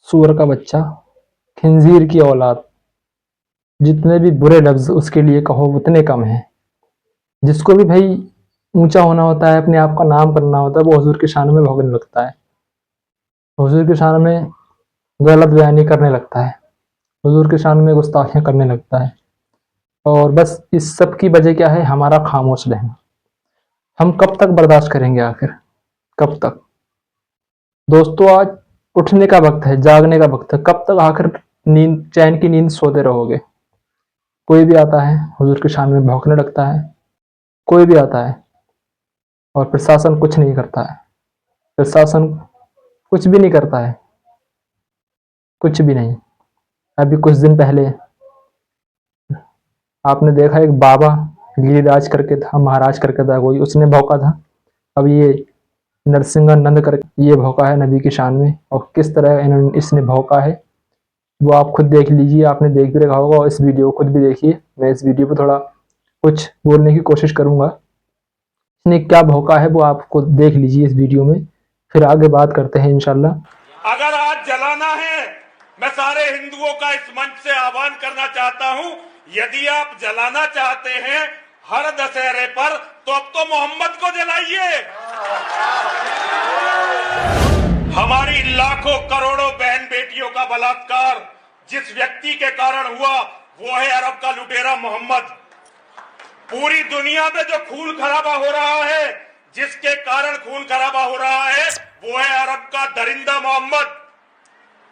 सूअर का बच्चा, खिंजीर की औलाद, जितने भी बुरे लफ्ज़ उसके लिए कहो उतने कम हैं। जिसको भी भाई ऊँचा होना होता है, अपने आप का नाम करना होता है, वो हुज़ूर की शान में भौंकने लगता है। हुज़ूर की शान में गलत बयानी करने लगता है, हुज़ूर की शान में गुस्ताखियाँ करने लगता है। और बस इस सब की वजह क्या है? हमारा खामोश रहना। हम कब तक बर्दाश्त करेंगे आखिर? कब तक? दोस्तों, आज उठने का वक़्त है, जागने का वक़्त है। कब तक आखिर नींद, चैन की नींद सोते रहोगे? कोई भी आता है, हुज़ूर की शान में भौंकने लगता है, कोई भी आता है और प्रशासन कुछ नहीं करता है। प्रशासन कुछ भी नहीं करता है, कुछ भी नहीं। अभी कुछ दिन पहले आपने देखा एक बाबा गिरिराज करके था, महाराज करके था कोई, उसने भौंका था। अब ये नरसिंहानंद करके ये भौंका है नबी की शान में, और किस तरह इसने भौंका है वो आप खुद देख लीजिए। आपने देख भी रखा होगा और इस वीडियो को खुद भी देखिए। मैं इस वीडियो पे थोड़ा कुछ बोलने की कोशिश करूंगा। इसने क्या भौंका है वो आपको देख लीजिए इस वीडियो में, फिर आगे बात करते हैं इंशाल्लाह। अगर आज जलाना है, मैं सारे हिंदुओं का इस मंच से आह्वान करना चाहता हूं, यदि आप जलाना चाहते हैं हर दशहरे पर, तो अब तो मोहम्मद को जलाइए। हमारी लाखों करोड़ों बहन बेटियों का बलात्कार जिस व्यक्ति के कारण हुआ, वो है अरब का लुटेरा मोहम्मद। पूरी दुनिया में जो खून खराबा हो रहा है, जिसके कारण खून खराबा हो रहा है, वो है अरब का दरिंदा मोहम्मद।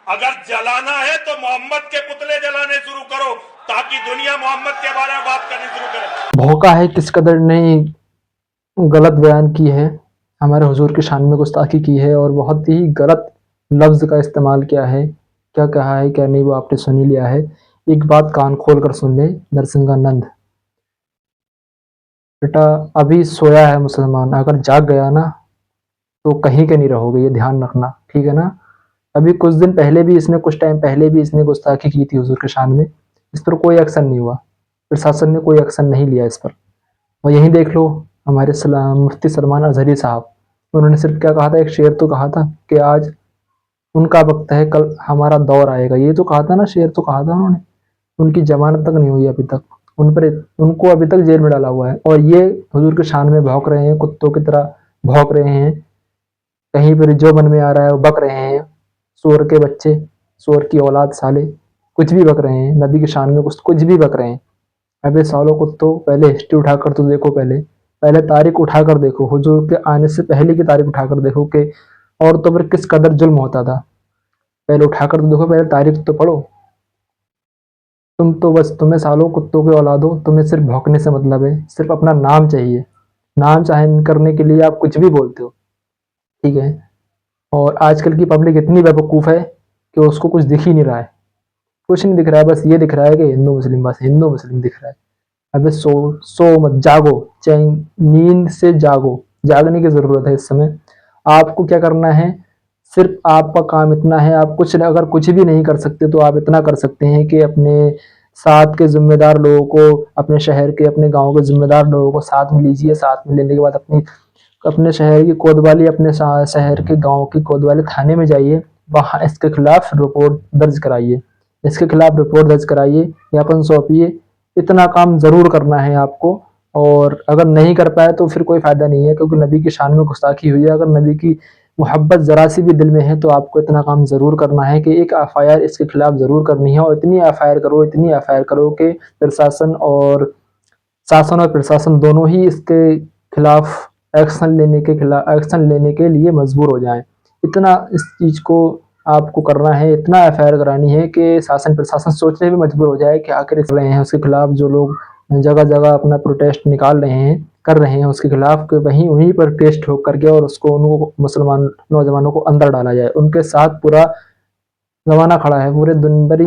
अगर जलाना है तो मोहम्मद के पुतले जलाने शुरू करो, ताकि दुनिया मोहम्मद के बारे में बात करनी शुरू करे। भौंका है, किस कदर नहीं गलत बयान की है, हमारे हुजूर की शान में गुस्ताखी की है और बहुत ही गलत लफ्ज़ का इस्तेमाल किया है। क्या कहा है क्या नहीं वो आपने सुन ही लिया है। एक बात कान खोल कर सुन ले नरसिंहानंद बेटा, अभी सोया है मुसलमान, अगर जाग गया ना तो कहीं के नहीं रहोगे, ये ध्यान रखना, ठीक है ना। अभी कुछ दिन पहले भी इसने, कुछ टाइम पहले भी इसने गुस्ताखी की थी हुजूर के शान में, इस पर कोई एक्शन नहीं हुआ, प्रशासन ने कोई एक्शन नहीं लिया इस पर। और यहीं देख लो हमारे मुफ्ती सलमान अजहरी साहब, उन्होंने सिर्फ क्या कहा था, एक शेर तो कहा था कि आज उनका वक्त है, कल हमारा दौर आएगा। ये तो कहा था ना, शेर तो कहा था उन्होंने। उनकी जमानत तक नहीं हुई अभी तक, उनको अभी तक जेल में डाला हुआ है, और ये हुजूर के शान में भौंक रहे हैं, कुत्तों की तरह भौंक रहे हैं। कहीं पर जो मन में आ रहा है वो बक रहे हैं। सूअर के बच्चे, सूअर की औलाद साले, कुछ भी बक रहे हैं नबी की शान में, कुछ भी बक रहे हैं। अबे सालों कुत्तों, पहले हिस्ट्री उठाकर तो देखो, पहले तारीख उठाकर देखो, हुजूर के आने से पहले की तारीख उठाकर देखो कि औरतों पर किस कदर जुल्म होता था। पहले उठाकर तो देखो, पहले तारीख तो पढ़ो। तुम तो बस, तुम्हें सालों कुत्तों के औलादो, तुम्हें सिर्फ भौंकने से मतलब है, सिर्फ अपना नाम चाहिए। नाम चाहे करने के लिए आप कुछ भी बोलते हो, ठीक है। और आजकल की पब्लिक इतनी बेवकूफ़ है कि उसको कुछ दिख ही नहीं रहा है, कुछ नहीं दिख रहा है, बस ये दिख रहा है कि हिंदू मुस्लिम, बस हिंदू मुस्लिम दिख रहा है। अबे सो सो मत, जागो, चैन नींद से जागो, जागने की ज़रूरत है इस समय। आपको क्या करना है, सिर्फ आपका काम इतना है, आप कुछ अगर कुछ भी नहीं कर सकते तो आप इतना कर सकते हैं कि अपने साथ के ज़िम्मेदार लोगों को, अपने शहर के, अपने गाँव के ज़िम्मेदार लोगों को साथ में लीजिए। साथ में लेने के बाद अपने शहर की कोतवाली, अपने शहर के गाँव की कोतवाली थाने में जाइए, वहाँ इसके खिलाफ रिपोर्ट दर्ज कराइए, इसके खिलाफ रिपोर्ट दर्ज कराइए, ज्ञापन सौंपिए। इतना काम ज़रूर करना है आपको। और अगर नहीं कर पाए तो फिर कोई फ़ायदा नहीं है, क्योंकि नबी की शान में गुस्ताखी हुई है। अगर नबी की मोहब्बत ज़रा सी भी दिल में है तो आपको इतना काम ज़रूर करना है कि एक एफआईआर इसके खिलाफ ज़रूर करनी है। और इतनी एफआईआर करो, इतनी एफआईआर करो कि शासन और प्रशासन दोनों ही इसके खिलाफ एक्शन लेने के लिए मजबूर हो जाएं। इतना इस चीज़ को आपको करना है, इतना एफआईआर करानी है कि शासन प्रशासन सोचने भी मजबूर हो जाए कि आखिर इस रहे हैं उसके खिलाफ, जो लोग जगह जगह अपना प्रोटेस्ट निकाल रहे हैं, कर रहे हैं उसके खिलाफ, कि वहीं उन्हीं पर पेश ठोक करके और उनको मुसलमान नौजवानों को अंदर डाला जाए। उनके साथ पूरा ज़माना खड़ा है,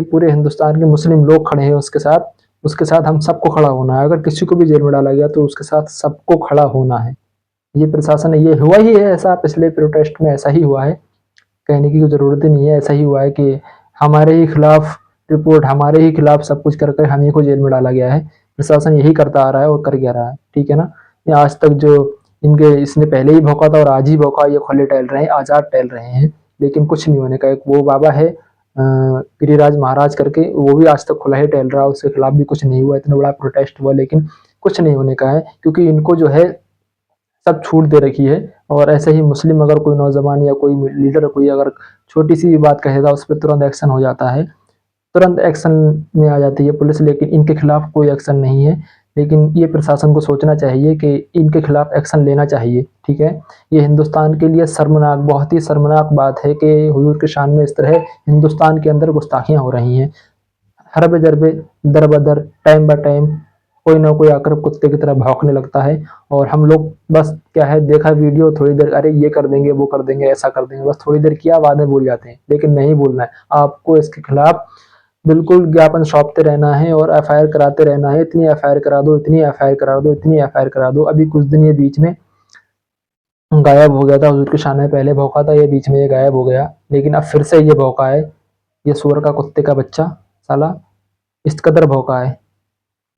पूरे हिंदुस्तान के मुस्लिम लोग खड़े हैं उसके साथ हम सबको खड़ा होना है। अगर किसी को भी जेल में डाला गया तो उसके साथ सबको खड़ा होना है। ये प्रशासन, ये हुआ ही है ऐसा, पिछले प्रोटेस्ट में ऐसा ही हुआ है, कहने की ज़रूरत ही नहीं है। ऐसा ही हुआ है कि हमारे ही खिलाफ रिपोर्ट, हमारे ही खिलाफ सब कुछ कर कर हम ही को जेल में डाला गया है। प्रशासन यही करता आ रहा है और कर क्या रहा है, ठीक है ना। ये आज तक जो इसने पहले ही भौंका था और आज ही भौंका, ये खुले टहल रहे हैं, आज़ाद टहल रहे हैं, लेकिन कुछ नहीं होने का। एक वो बाबा है गिरिराज महाराज करके, वो भी आज तक खुला ही टहल रहा है, उसके खिलाफ भी कुछ नहीं हुआ, इतना बड़ा प्रोटेस्ट हुआ लेकिन कुछ नहीं होने का है, क्योंकि इनको जो है सब छूट दे रखी है। और ऐसे ही मुस्लिम अगर कोई नौजवान या कोई लीडर कोई अगर छोटी सी भी बात कहेगा उस पर तुरंत एक्शन हो जाता है, तुरंत एक्शन में आ जाती है पुलिस, लेकिन इनके खिलाफ कोई एक्शन नहीं है। लेकिन ये प्रशासन को सोचना चाहिए कि इनके खिलाफ एक्शन लेना चाहिए, ठीक है। ये हिंदुस्तान के लिए शर्मनाक, बहुत ही शर्मनाक बात है कि हुजूर की शान में इस तरह हिंदुस्तान के अंदर गुस्ताखियां हो रही हैं। हरबे जरबे, दर बदर, टाइम बाय टाइम कोई ना कोई आकर कुत्ते की तरह भौंकने लगता है, और हम लोग बस क्या है, देखा वीडियो थोड़ी देर, अरे ये कर देंगे, वो कर देंगे, ऐसा कर देंगे, बस थोड़ी देर किया, बाद में भूल जाते हैं। लेकिन नहीं भूलना है आपको, इसके खिलाफ बिल्कुल ज्ञापन सौंपते रहना है और एफआईआर कराते रहना है। इतनी एफआईआर करा दो, इतनी एफआईआर करा दो, इतनी एफआईआर करा दो। अभी कुछ दिन ये बीच में गायब हो गया था, हुजूर के शान में पहले भौंका था, ये बीच में ये गायब हो गया, लेकिन अब फिर से ये भौंका है। ये सूअर का कुत्ते का बच्चा साला इस कदर भौंका है,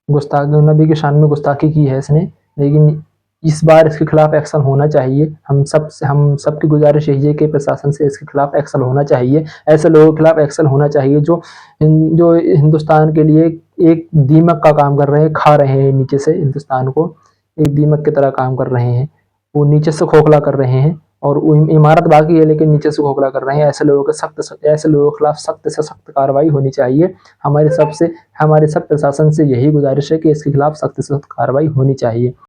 गुस्ताखी, नबी की शान में गुस्ताखी की है इसने। लेकिन इस बार इसके खिलाफ एक्शन होना चाहिए। हम सबकी गुजारिश यही है कि प्रशासन से इसके खिलाफ एक्शन होना चाहिए। ऐसे लोगों के खिलाफ एक्शन होना चाहिए जो हिंदुस्तान के लिए एक दीमक का काम कर रहे हैं, खा रहे हैं नीचे से हिंदुस्तान को, एक दीमक की तरह काम कर रहे हैं। वो नीचे से खोखला कर रहे हैं, और वो इमारत बाकी है लेकिन नीचे से खोखला कर रहे हैं। ऐसे लोगों के खिलाफ सख्त से सख्त कार्रवाई होनी चाहिए। हमारे सब प्रशासन से यही गुजारिश है कि इसके खिलाफ सख्त से सख्त कार्रवाई होनी चाहिए।